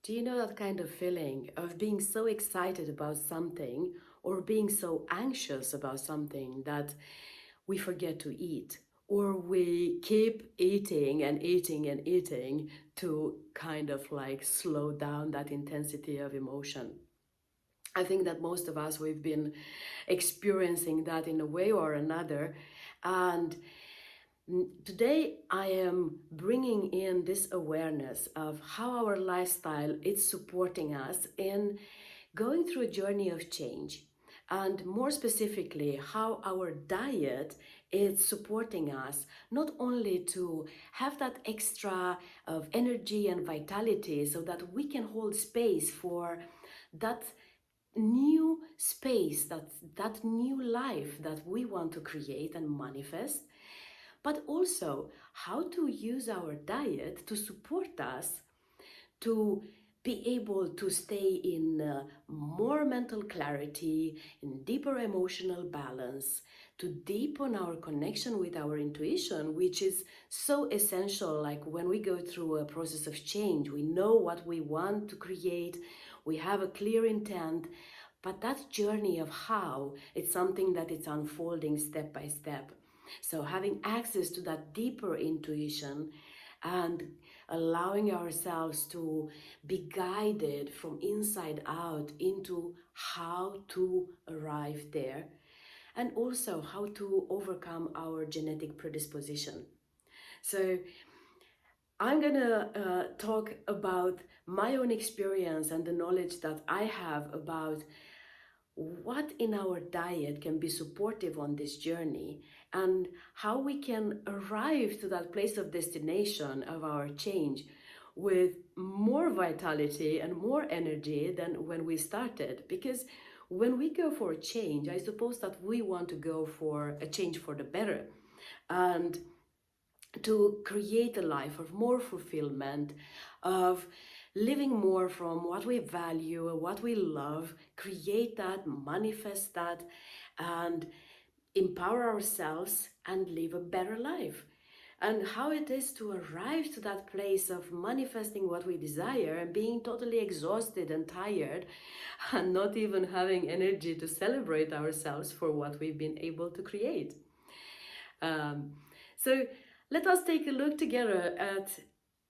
Do you know that kind of feeling of being so excited about something or being so anxious about something that we forget to eat? Or we keep eating and eating and eating to kind of like slow down that intensity of emotion. I think that most of us, we've been experiencing that in a way or another. And today I am bringing in this awareness of how our lifestyle is supporting us in going through a journey of change, and more specifically how our diet is supporting us not only to have that extra of energy and vitality so that we can hold space for that new space, that new life that we want to create and manifest, but also how to use our diet to support us to be able to stay in more mental clarity, in deeper emotional balance, to deepen our connection with our intuition, which is so essential. Like when we go through a process of change, we know what we want to create, we have a clear intent, but that journey of how, it's something that it's unfolding step by step. So having access to that deeper intuition and allowing ourselves to be guided from inside out into how to arrive there, and also how to overcome our genetic predisposition. So I'm gonna talk about my own experience and the knowledge that I have about what in our diet can be supportive on this journey, and how we can arrive to that place of destination of our change with more vitality and more energy than when we started. Because when we go for a change, I suppose that we want to go for a change for the better, and to create a life of more fulfillment, of living more from what we value, what we love, create that, manifest that, and empower ourselves and live a better life. And how it is to arrive to that place of manifesting what we desire and being totally exhausted and tired and not even having energy to celebrate ourselves for what we've been able to create. Um, so let us take a look together at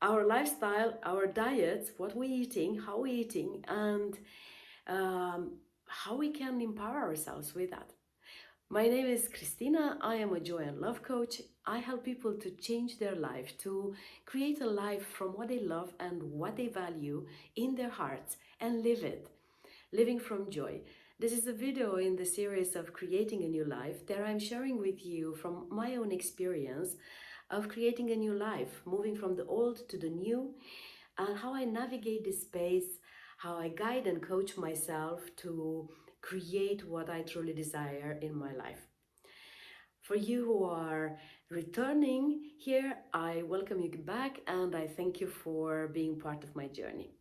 our lifestyle, our diets, what we're eating, how we're eating, and how we can empower ourselves with that. My name is Cristina. I am a joy and love coach. I help people to change their life, to create a life from what they love and what they value in their hearts, and live it, living from joy. This is a video in the series of Creating a New Life that I'm sharing with you from my own experience of creating a new life, moving from the old to the new, and how I navigate this space, how I guide and coach myself to create what I truly desire in my life. For you who are returning here, I welcome you back and I thank you for being part of my journey.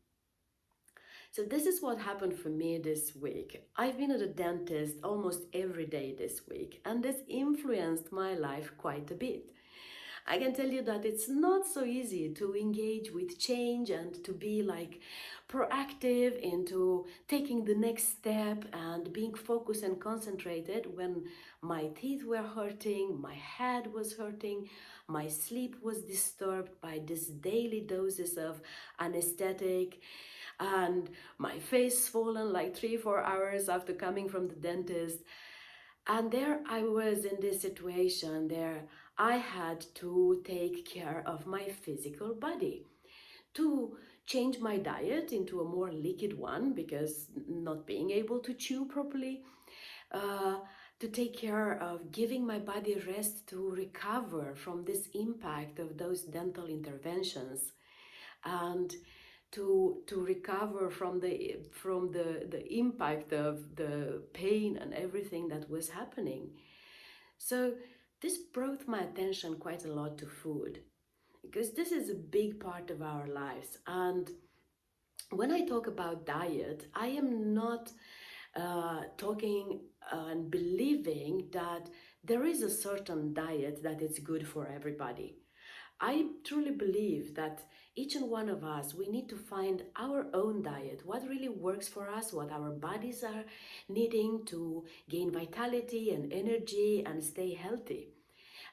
So this is what happened for me this week. I've been at a dentist almost every day this week, and this influenced my life quite a bit. I can tell you that it's not so easy to engage with change and to be like proactive into taking the next step and being focused and concentrated when my teeth were hurting, my head was hurting, my sleep was disturbed by this daily doses of anesthetic, and my face swollen like 3-4 hours after coming from the dentist. And there I was in this situation there. I had to take care of my physical body, to change my diet into a more liquid one because not being able to chew properly, uh, to take care of giving my body rest to recover from this impact of those dental interventions, and to recover from the impact of the pain and everything that was happening. So this brought my attention quite a lot to food, because this is a big part of our lives. And when I talk about diet, I am not talking and believing that there is a certain diet that is good for everybody. I truly believe that each and one of us, we need to find our own diet, what really works for us, what our bodies are needing to gain vitality and energy and stay healthy.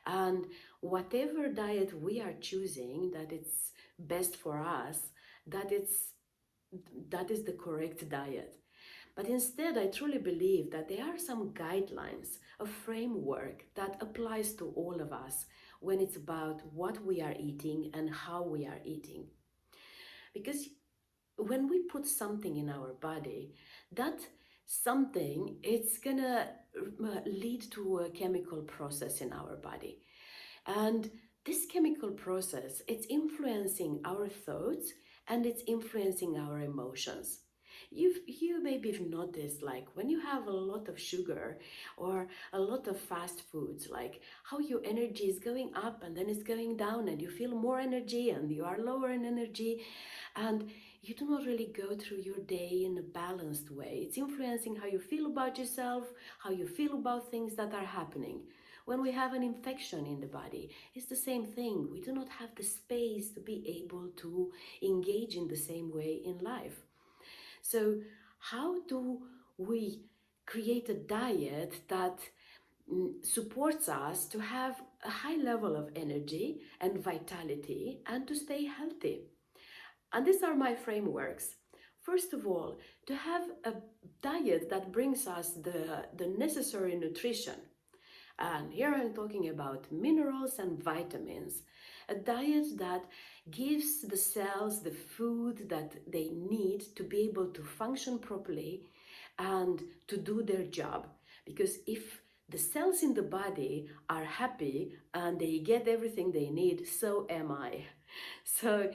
And whatever diet we are choosing, that it's best for us, that it's that is the correct diet. But instead, I truly believe that there are some guidelines, a framework that applies to all of us when it's about what we are eating and how we are eating. Because when we put something in our body, that something, it's gonna lead to a chemical process in our body. And this chemical process, it's influencing our thoughts and it's influencing our emotions. You maybe have noticed, like when you have a lot of sugar or a lot of fast foods, like how your energy is going up and then it's going down, and you feel more energy and you are lower in energy, and you do not really go through your day in a balanced way. It's influencing how you feel about yourself, how you feel about things that are happening. When we have an infection in the body, it's the same thing. We do not have the space to be able to engage in the same way in life. So, how do we create a diet that supports us to have a high level of energy and vitality and to stay healthy? And these are my frameworks. First of all, to have a diet that brings us the necessary nutrition. And here I'm talking about minerals and vitamins. A diet that gives the cells the food that they need to be able to function properly and to do their job. Because if the cells in the body are happy and they get everything they need, so am I. So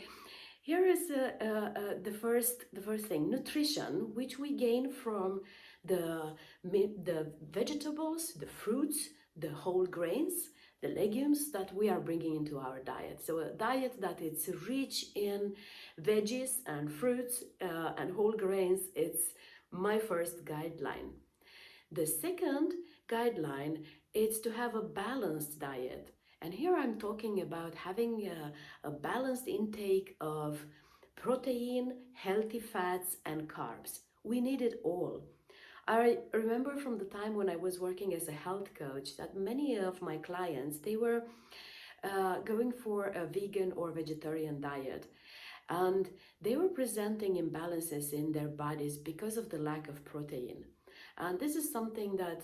here is the first thing: nutrition, which we gain from the vegetables, the fruits, the whole grains, the legumes that we are bringing into our diet. So a diet that is rich in veggies and fruits and whole grains. It's my first guideline. The second guideline is to have a balanced diet. And here I'm talking about having a balanced intake of protein, healthy fats, and carbs. We need it all. I remember from the time when I was working as a health coach that many of my clients, they were going for a vegan or vegetarian diet, and they were presenting imbalances in their bodies because of the lack of protein. And this is something that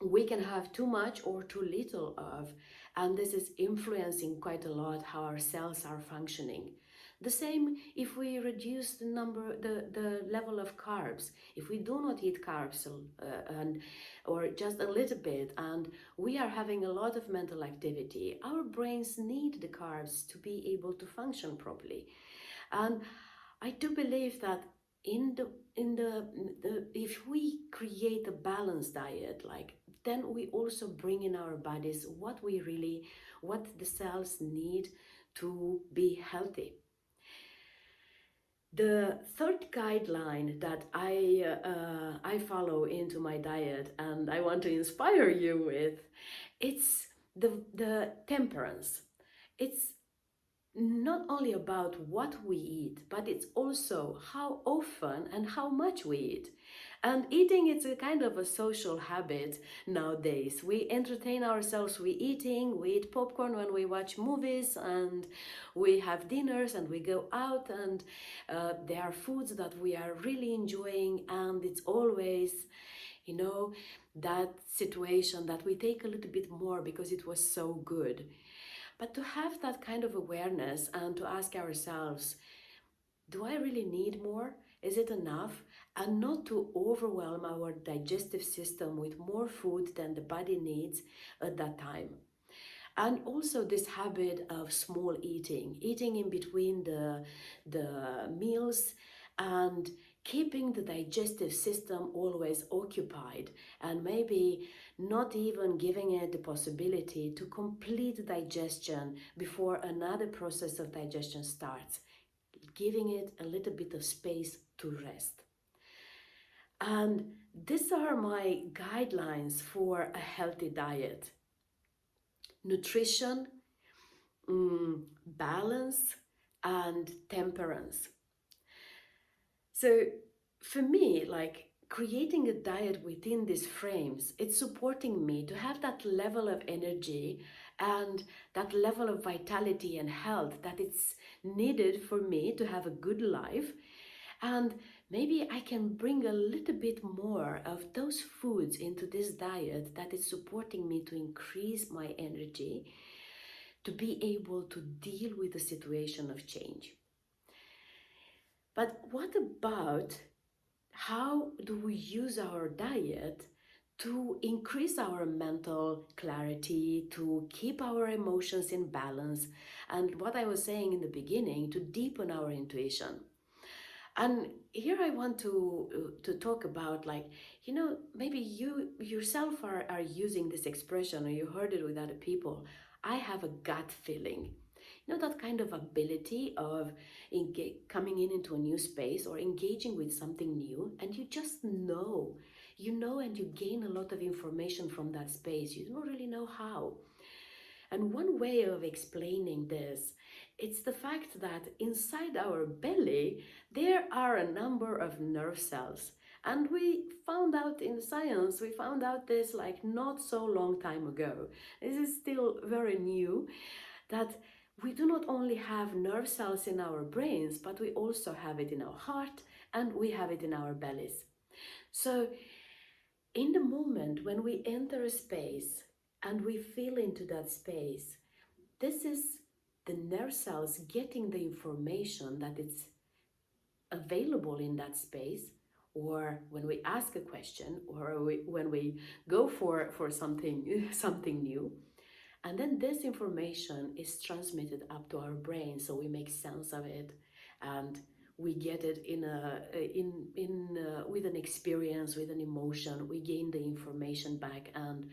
we can have too much or too little of, and this is influencing quite a lot how our cells are functioning. The same if we reduce the level of carbs. If we do not eat carbs and or just a little bit, and we are having a lot of mental activity, our brains need the carbs to be able to function properly. And I do believe that in the if we create a balanced diet, like, then we also bring in our bodies what the cells need to be healthy. The third guideline that I follow into my diet and I want to inspire you with, it's the temperance. It's not only about what we eat, but it's also how often and how much we eat. And eating, it's a kind of a social habit nowadays. We entertain ourselves with eating, we eat popcorn when we watch movies, and we have dinners and we go out, and there are foods that we are really enjoying, and it's always, you know, that situation that we take a little bit more because it was so good. But to have that kind of awareness and to ask ourselves, do I really need more? Is it enough? And not to overwhelm our digestive system with more food than the body needs at that time. And also this habit of small eating in between the meals, and keeping the digestive system always occupied, and maybe not even giving it the possibility to complete digestion before another process of digestion starts, giving it a little bit of space to rest. And these are my guidelines for a healthy diet: nutrition, balance and temperance. So for me, like creating a diet within these frames, it's supporting me to have that level of energy and that level of vitality and health that it's needed for me to have a good life. And maybe I can bring a little bit more of those foods into this diet that is supporting me to increase my energy to be able to deal with the situation of change. But what about how do we use our diet to increase our mental clarity, to keep our emotions in balance, and what I was saying in the beginning, to deepen our intuition? And here I want to talk about, like, maybe you yourself are using this expression, or you heard it with other people. I have a gut feeling. That kind of ability of coming into a new space or engaging with something new, and you just know, and you gain a lot of information from that space. You don't really know how. And one way of explaining this, it's the fact that inside our belly, there are a number of nerve cells. And we found out in science, we found out this like not so long time ago. This is still very new, that we do not only have nerve cells in our brains, but we also have it in our heart and we have it in our bellies. So in the moment when we enter a space and we feel into that space, this is the nerve cells getting the information that it's available in that space, or when we ask a question, or when we go for something something new. And then this information is transmitted up to our brain, so we make sense of it, and we get it with an experience, with an emotion. We gain the information back, and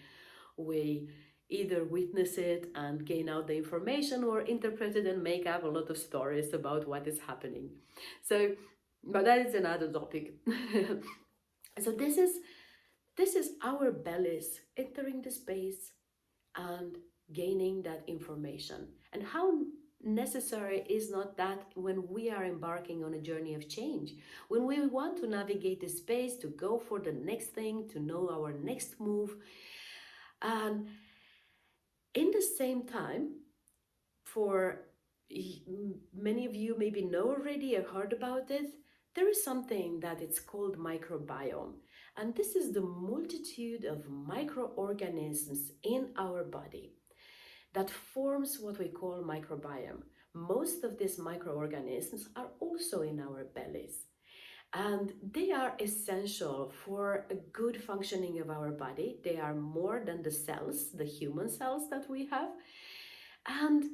we either witness it and gain out the information, or interpret it and make up a lot of stories about what is happening. So, but that is another topic. So this is our bellies entering the space and gaining that information. And how necessary is not that when we are embarking on a journey of change, when we want to navigate the space, to go for the next thing, to know our next move. And in the same time, for many of you maybe know already or heard about it, there is something that it's called microbiome. And this is the multitude of microorganisms in our body that forms what we call microbiome. Most of these microorganisms are also in our bellies, and they are essential for a good functioning of our body. They are more than the cells, the human cells that we have, and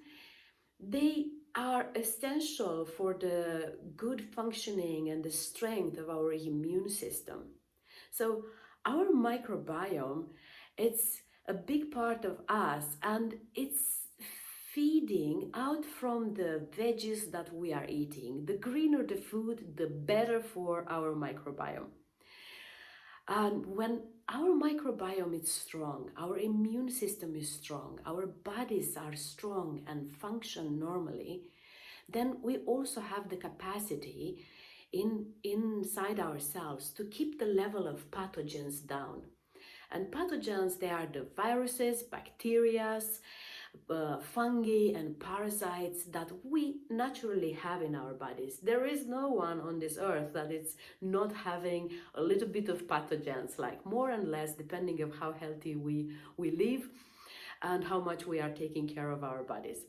they are essential for the good functioning and the strength of our immune system. So our microbiome, it's a big part of us, and it's feeding out from the veggies that we are eating. The greener the food, the better for our microbiome. And when our microbiome is strong, our immune system is strong, our bodies are strong and function normally, then we also have the capacity inside ourselves to keep the level of pathogens down. And pathogens, they are the viruses, bacteria, fungi and parasites that we naturally have in our bodies. There is no one on this earth that is not having a little bit of pathogens, like more and less, depending on how healthy we live and how much we are taking care of our bodies.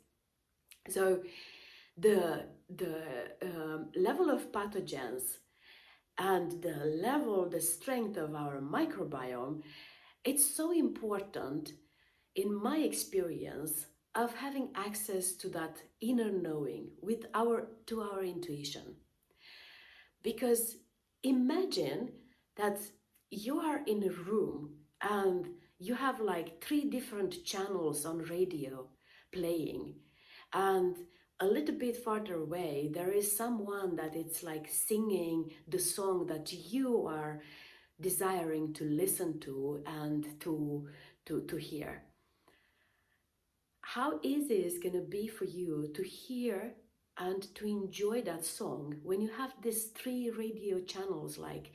So the level of pathogens and the strength of our microbiome, it's so important in my experience of having access to that inner knowing to our intuition. Because imagine that you are in a room and you have like 3 different channels on radio playing, and a little bit farther away there is someone that it's like singing the song that you are desiring to listen to and to hear. how easy is going to be for you to hear and to enjoy that song when you have these three radio channels, like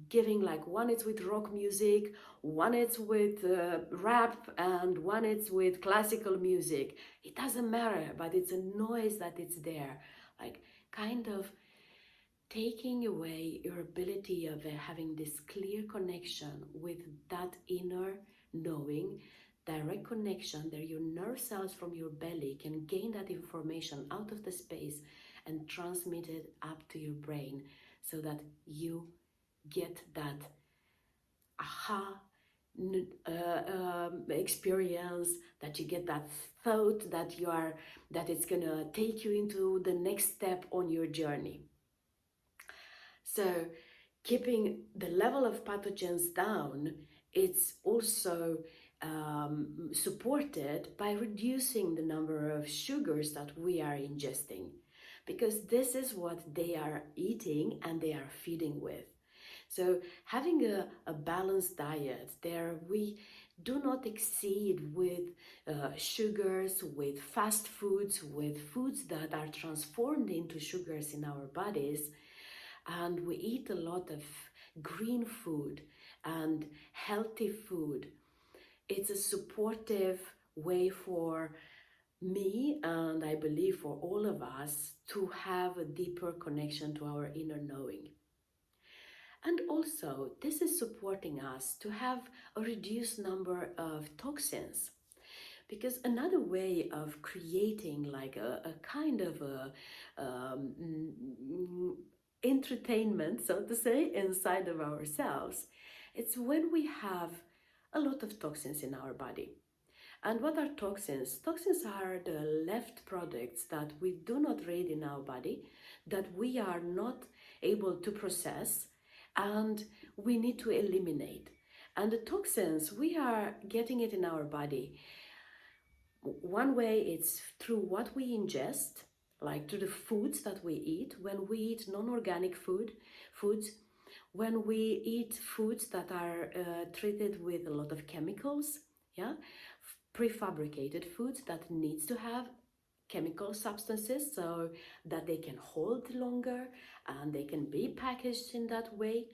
giving, like one is with rock music, one is with rap, and one is with classical music. It doesn't matter, but it's a noise that it's there, like kind of taking away your ability of having this clear connection with that inner knowing, direct connection that your nerve cells from your belly can gain that information out of the space and transmit it up to your brain, so that you get that aha experience, that you get that thought that you are, that it's gonna take you into the next step on your journey. So keeping the level of pathogens down, it's also supported by reducing the number of sugars that we are ingesting, because this is what they are eating and they are feeding with. So having a balanced diet, there we do not exceed with sugars, with fast foods, with foods that are transformed into sugars in our bodies, and we eat a lot of green food and healthy food. It's a supportive way for me, and I believe for all of us, to have a deeper connection to our inner knowing. And also, this is supporting us to have a reduced number of toxins. Because another way of creating like a kind of a entertainment, so to say, inside of ourselves, it's when we have a lot of toxins in our body. And what are toxins? Toxins are the left products that we do not read in our body, that we are not able to process, and we need to eliminate. And the toxins, we are getting it in our body. One way it's through what we ingest, like through the foods that we eat. When we eat non-organic foods, when we eat foods that are treated with a lot of chemicals, yeah, prefabricated foods that needs to have chemical substances so that they can hold longer and they can be packaged in that way.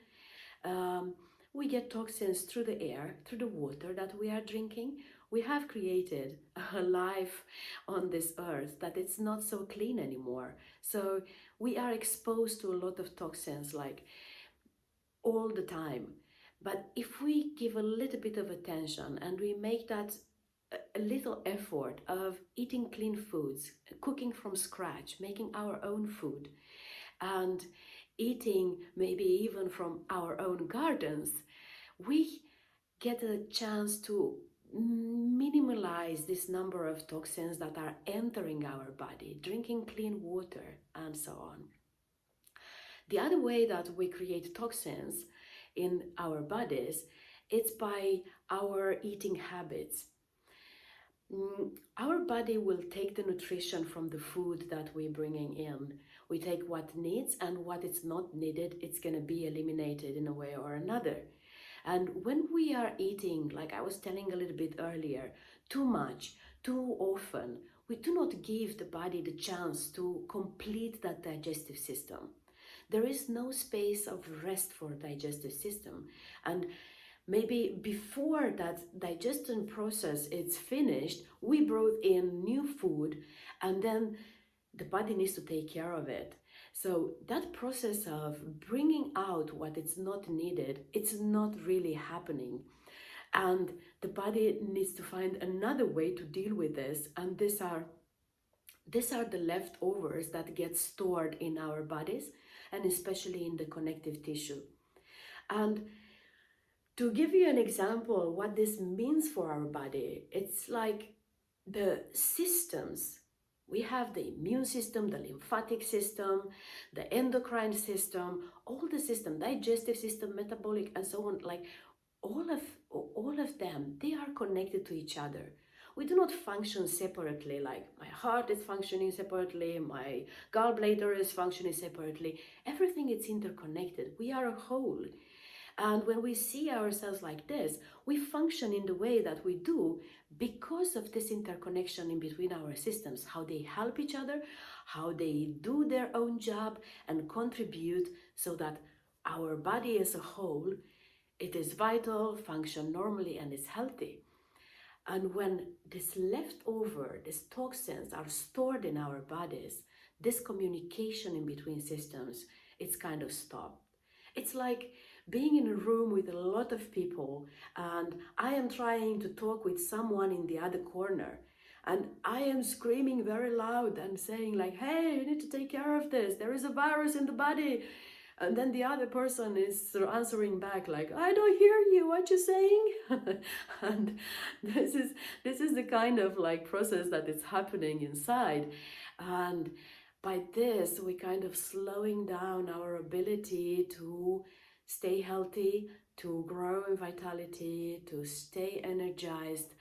Um, we get toxins through the air, through the water that we are drinking. We have created a life on this earth that it's not so clean anymore. So we are exposed to a lot of toxins, like all the time. But if we give a little bit of attention and we make that a little effort of eating clean foods, cooking from scratch, making our own food, and eating maybe even from our own gardens, we get a chance to minimize this number of toxins that are entering our body, drinking clean water, and so on. The other way that we create toxins in our bodies, it's by our eating habits. Our body will take the nutrition from the food that we're bringing in. We take what needs, and what is not needed, it's going to be eliminated in a way or another. And when we are eating, like I was telling a little bit earlier, too much, too often, we do not give the body the chance to complete that digestive system. There is no space of rest for digestive system. And maybe before that digestion process is finished, we brought in new food, and then the body needs to take care of it. So that process of bringing out what is not needed, it's not really happening. And the body needs to find another way to deal with this. And these are the leftovers that get stored in our bodies, and especially in the connective tissue. And to give you an example what this means for our body, it's like the systems. We have the immune system, the lymphatic system, the endocrine system, all the system, digestive system, metabolic, and so on. Like all of them, they are connected to each other. We do not function separately, like my heart is functioning separately, my gallbladder is functioning separately. Everything is interconnected. We are a whole. And when we see ourselves like this, we function in the way that we do because of this interconnection in between our systems, how they help each other, how they do their own job and contribute so that our body as a whole, it is vital, function normally, and is healthy. And when this leftover, these toxins are stored in our bodies, this communication in between systems, it's kind of stopped. It's like being in a room with a lot of people and I am trying to talk with someone in the other corner. And I am screaming very loud and saying like, hey, you need to take care of this. There is a virus in the body. And then the other person is sort of answering back like, I don't hear you, what you saying? And this is the kind of like process that is happening inside. And by this, we kind of slowing down our ability to stay healthy, to grow in vitality, to stay energized,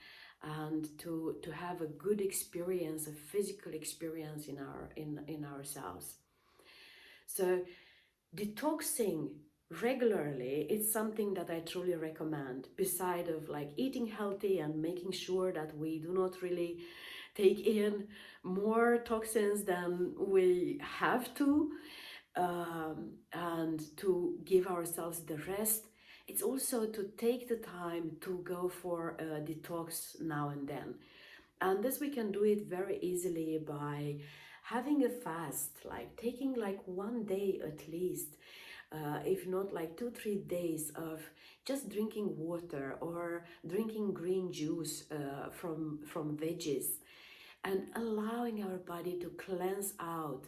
and to have a good experience, a physical experience in ourselves. So detoxing regularly, it's something that I truly recommend, beside of like eating healthy and making sure that we do not really take in more toxins than we have to, and to give ourselves the rest. It's also to take the time to go for a detox now and then. And this we can do it very easily by having a fast, like taking like 1 day at least, if not like 2-3 days of just drinking water or drinking green juice from veggies, and allowing our body to cleanse out,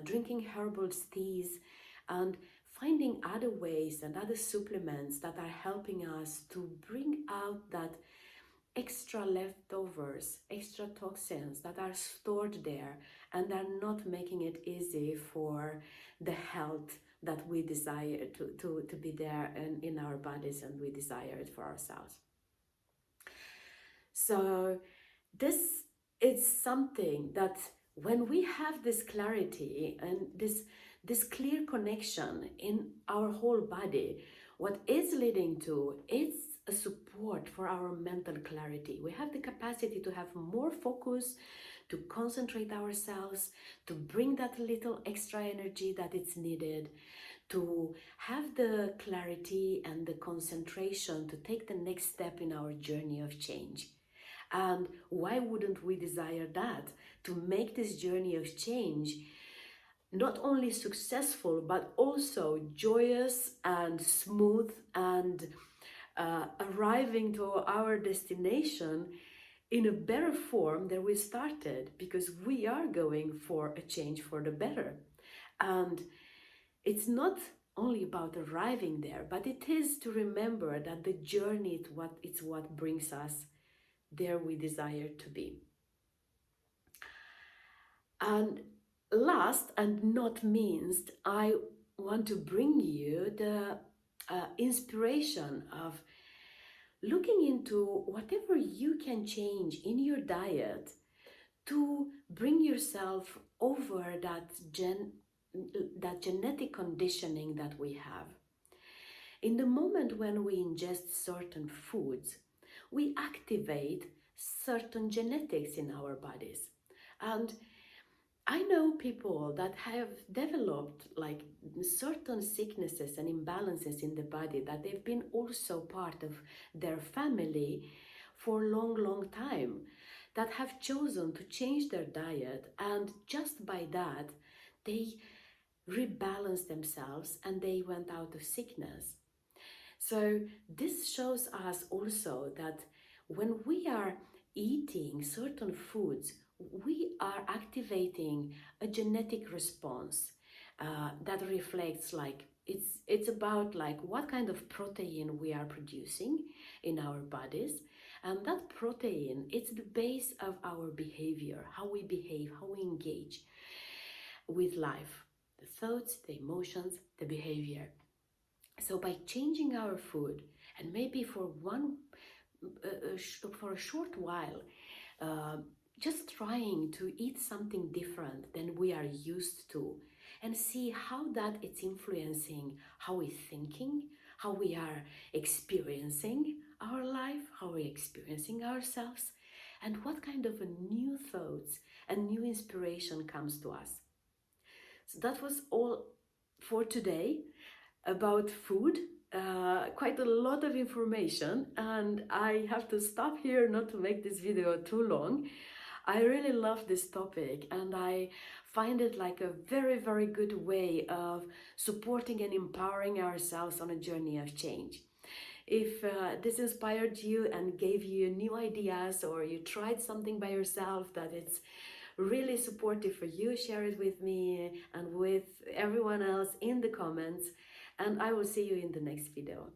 drinking herbal teas, and finding other ways and other supplements that are helping us to bring out that extra leftovers, extra toxins that are stored there and are not making it easy for the health that we desire to be there in our bodies, and we desire it for ourselves. So this is something that when we have this clarity and this clear connection in our whole body, what is leading to is a support for our mental clarity. We have the capacity to have more focus, to concentrate ourselves, to bring that little extra energy that it's needed, to have the clarity and the concentration to take the next step in our journey of change. And why wouldn't we desire that? To make this journey of change not only successful, but also joyous and smooth, and arriving to our destination in a better form than we started, because we are going for a change for the better. And it's not only about arriving there, but it is to remember that the journey it's what brings us there we desire to be. And last and not least, I want to bring you the inspiration of looking into whatever you can change in your diet to bring yourself over that genetic conditioning that we have. In the moment when we ingest certain foods, we activate certain genetics in our bodies. And I know people that have developed like certain sicknesses and imbalances in the body that they've been also part of their family for a long, long time, that have chosen to change their diet, and just by that, they rebalanced themselves and they went out of sickness. So this shows us also that when we are eating certain foods, we are activating a genetic response that reflects like it's about like what kind of protein we are producing in our bodies, and that protein, it's the base of our behavior, how we behave, how we engage with life, the thoughts, the emotions, the behavior. So by changing our food, and maybe for for a short while, uh, just trying to eat something different than we are used to, and see how that it's influencing how we're thinking, how we are experiencing our life, how we're experiencing ourselves, and what kind of a new thoughts and new inspiration comes to us. So that was all for today about food. Quite a lot of information, and I have to stop here not to make this video too long. I really love this topic, and I find it like a very, very good way of supporting and empowering ourselves on a journey of change. If this inspired you and gave you new ideas, or you tried something by yourself that it's really supportive for you, share it with me and with everyone else in the comments, and I will see you in the next video.